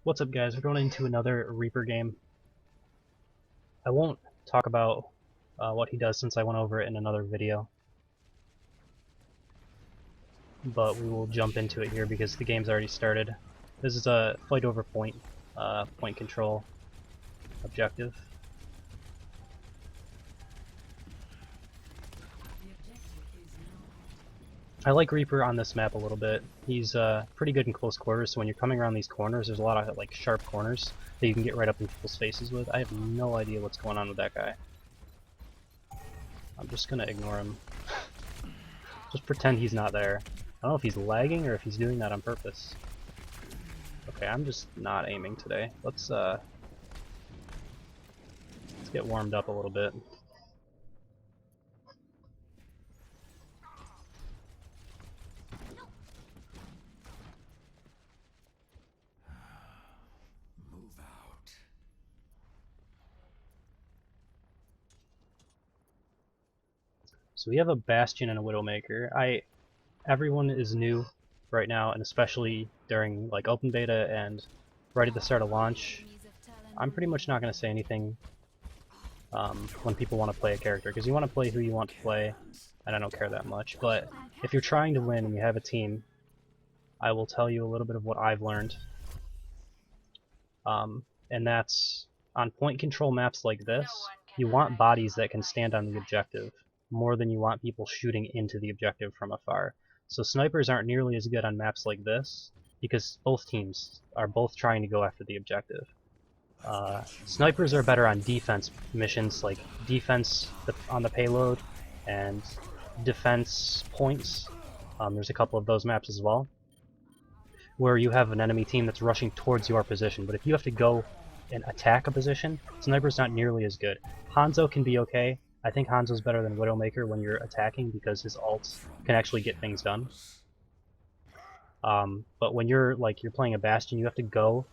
What's up, guys? We're going into another Reaper game. I won't talk about what he does since I went over it in another video, but we will jump into it here because the game's already started. This is a fight over point, point control objective. I like Reaper on this map a little bit. He's pretty good in close quarters, so when you're coming around these corners, there's a lot of like sharp corners that you can get right up in people's faces with. I have no idea what's going on with that guy. I'm just gonna ignore him. Just pretend he's not there. I don't know if he's lagging or if he's doing that on purpose. Okay, I'm just not aiming today. Let's get warmed up a little bit. So we have a Bastion and a Widowmaker. Everyone is new right now, and especially during like open beta and right at the start of launch. I'm pretty much not going to say anything when people want to play a character, because you want to play who you want to play, and I don't care that much. But if you're trying to win and you have a team, I will tell you a little bit of what I've learned. And that's on point control maps like this, you want bodies that can stand on the objective more than you want people shooting into the objective from afar. So snipers aren't nearly as good on maps like this because both teams are both trying to go after the objective. Snipers are better on defense missions, like defense on the payload and defense points. There's a couple of those maps as well, where you have an enemy team that's rushing towards your position. But if you have to go and attack a position, Sniper's not nearly as good. Hanzo can be okay. I think Hanzo's better than Widowmaker when you're attacking because his ults can actually get things done. But when you're playing a Bastion, you have to go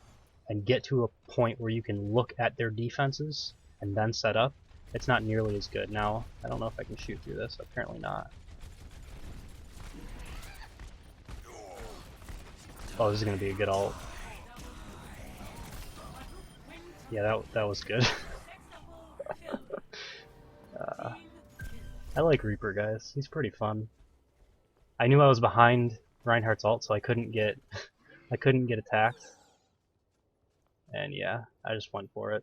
and get to a point where you can look at their defenses and then set up. It's not nearly as good. Now, I don't know if I can shoot through this. Apparently not. Oh, this is going to be a good ult. Yeah, that was good. I like Reaper, guys. He's pretty fun. I knew I was behind Reinhardt's ult, so I couldn't get attacked. And yeah, I just went for it.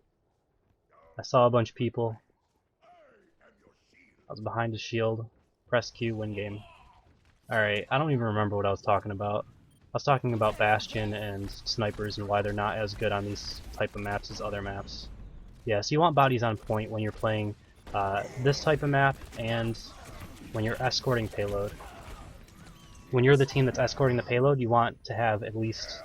I saw a bunch of people. I was behind his shield. Press Q, win game. Alright, I don't even remember what I was talking about. I was talking about Bastion and snipers and why they're not as good on these type of maps as other maps. Yeah, so you want bodies on point when you're playing this type of map and when you're escorting payload. When you're the team that's escorting the payload, you want to have at least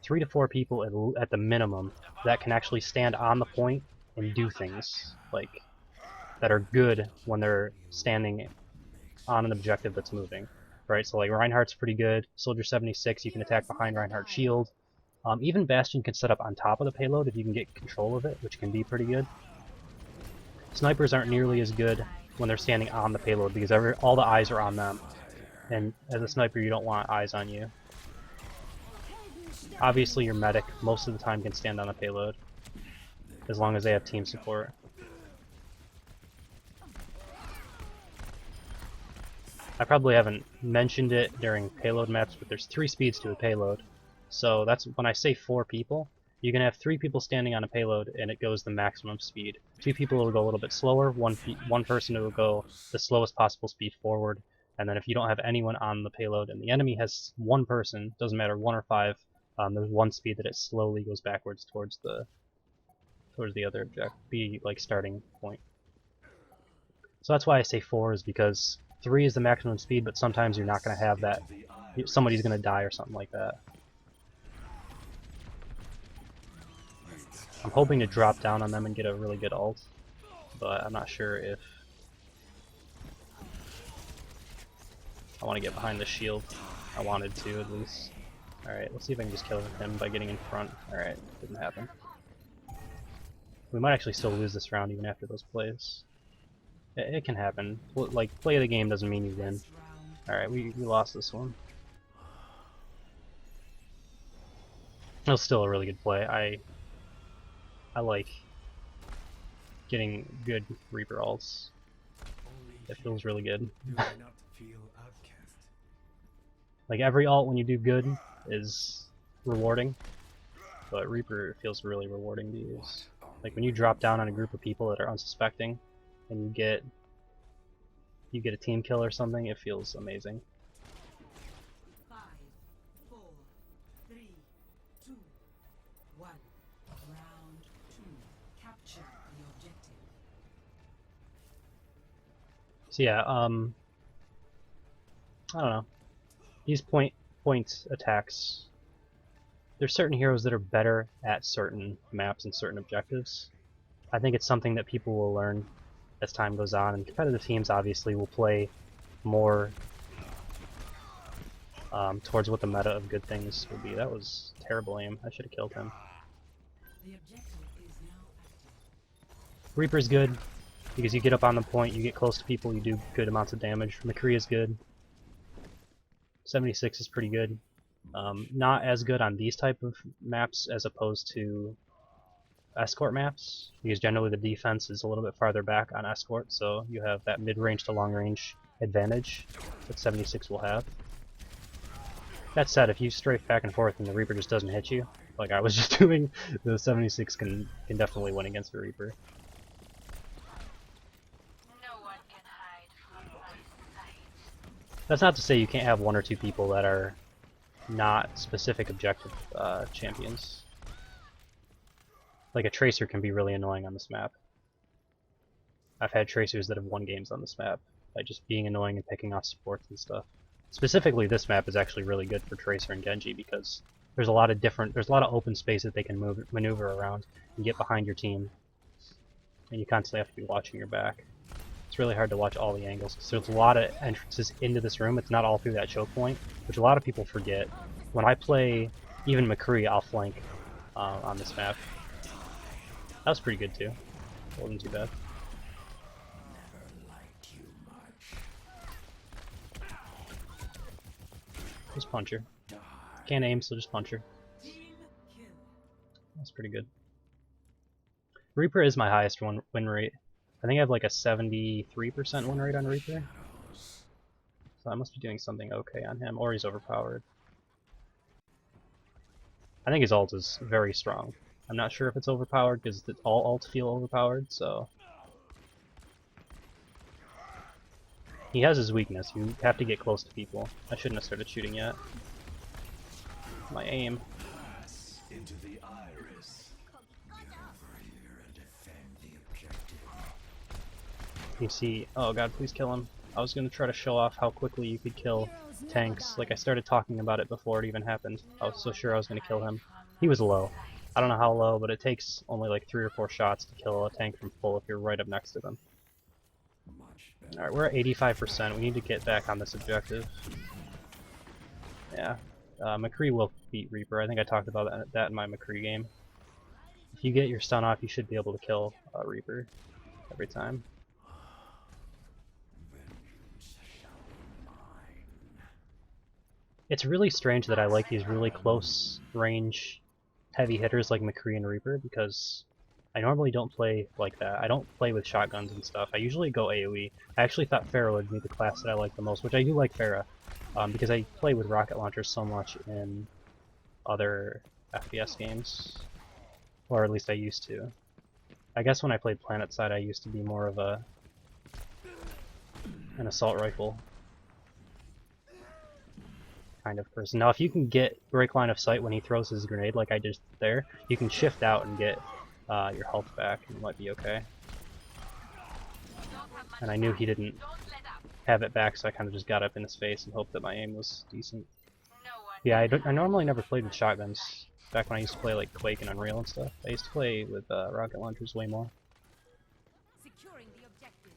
3 to 4 people at the minimum that can actually stand on the point and do things like that are good when they're standing on an objective that's moving. Right, so like Reinhardt's pretty good. Soldier 76, you can attack behind Reinhardt's shield. Even Bastion can set up on top of the payload if you can get control of it, which can be pretty good. Snipers aren't nearly as good when they're standing on the payload because all the eyes are on them. And as a sniper, you don't want eyes on you. Obviously, your medic most of the time can stand on a payload as long as they have team support. I probably haven't mentioned it during payload maps, but there's 3 speeds to a payload. So that's when I say 4 people, you can have 3 people standing on a payload and it goes the maximum speed. 2 people will go a little bit slower, one person will go the slowest possible speed forward, and then if you don't have anyone on the payload and the enemy has 1 person, doesn't matter 1 or 5, there's 1 speed that it slowly goes backwards towards the other like starting point. So that's why I say 4 is because 3 is the maximum speed, but sometimes you're not going to have that. Somebody's going to die or something like that. I'm hoping to drop down on them and get a really good ult, but I'm not sure if I want to get behind the shield. I wanted to, at least. Alright, let's see if I can just kill him by getting in front. Alright, didn't happen. We might actually still lose this round even after those plays. It can happen. Like, play of the game doesn't mean you win. Alright, we lost this one. It was still a really good play. I like getting good Reaper ults. It feels really good. Like every ult when you do good is rewarding, but Reaper feels really rewarding to use. Like when you drop down on a group of people that are unsuspecting and you get a team kill or something, it feels amazing. 5, 4, 3, 2, 1. Round 2. Capture the objective. So yeah, I don't know. These point attacks. There's certain heroes that are better at certain maps and certain objectives. I think it's something that people will learn as time goes on, and competitive teams obviously will play more towards what the meta of good things would be. That was terrible aim. I should have killed him. The objective is now active. Reaper's good because you get up on the point, you get close to people, you do good amounts of damage. McCree is good. 76 is pretty good. Not as good on these type of maps as opposed to escort maps, because generally the defense is a little bit farther back on escort, so you have that mid-range to long-range advantage that 76 will have. That said, if you strafe back and forth and the Reaper just doesn't hit you, like I was just doing, the 76 can definitely win against the Reaper. No one can hide from my sight. That's not to say you can't have one or two people that are not specific objective champions. Like a Tracer can be really annoying on this map. I've had Tracers that have won games on this map by just being annoying and picking off supports and stuff. Specifically, this map is actually really good for Tracer and Genji because there's a lot of open space that they can maneuver around and get behind your team, and you constantly have to be watching your back. It's really hard to watch all the angles because there's a lot of entrances into this room. It's not all through that choke point, which a lot of people forget. When I play even McCree, I'll flank on this map. That was pretty good too. It wasn't too bad. Just punch her. Can't aim, so just punch her. That's pretty good. Reaper is my highest win rate. I think I have like a 73% win rate on Reaper. So I must be doing something okay on him, or he's overpowered. I think his ult is very strong. I'm not sure if it's overpowered because all ults feel overpowered, so... He has his weakness, you have to get close to people. I shouldn't have started shooting yet. My aim. Into the iris. Over here and defend the objective. You see, oh god, please kill him. I was gonna try to show off how quickly you could kill tanks. Like I started talking about it before it even happened. I was so sure I was gonna kill him. He was low. I don't know how low, but it takes only like 3 or 4 shots to kill a tank from full if you're right up next to them. Alright, we're at 85%. We need to get back on this objective. Yeah. McCree will beat Reaper. I think I talked about that in my McCree game. If you get your stun off, you should be able to kill Reaper every time. It's really strange that I like these really close range heavy hitters like McCree and Reaper because I normally don't play like that. I don't play with shotguns and stuff. I usually go AoE. I actually thought Pharah would be the class that I like the most, which I do like Pharah, because I play with rocket launchers so much in other FPS games, or at least I used to. I guess when I played PlanetSide, I used to be more of an assault rifle kind of person. Now, if you can get break line of sight when he throws his grenade, like I just there, you can shift out and get your health back, and you might be okay. And I knew he didn't have it back, so I kind of just got up in his face and hoped that my aim was decent. Yeah, I normally never played with shotguns. Back when I used to play like Quake and Unreal and stuff, I used to play with rocket launchers way more. Securing the objective.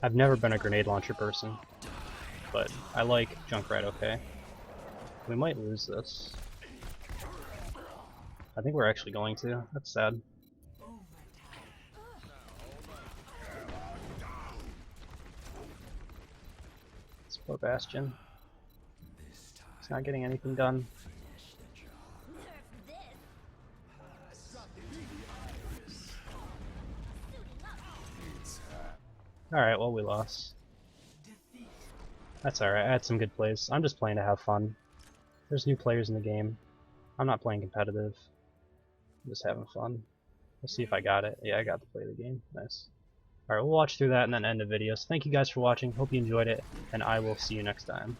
I've never been a grenade launcher person, but I like Junkrat okay. We might lose this. I think we're actually going to. That's sad. Let's poor Bastion. He's Not getting anything done. Alright, well we lost. That's alright, I had some good plays. I'm just playing to have fun. There's new players in the game. I'm not playing competitive. I'm just having fun. Let's see if I got it. Yeah, I got to play the game. Nice. Alright, we'll watch through that and then end the video. So thank you guys for watching. Hope you enjoyed it, and I will see you next time.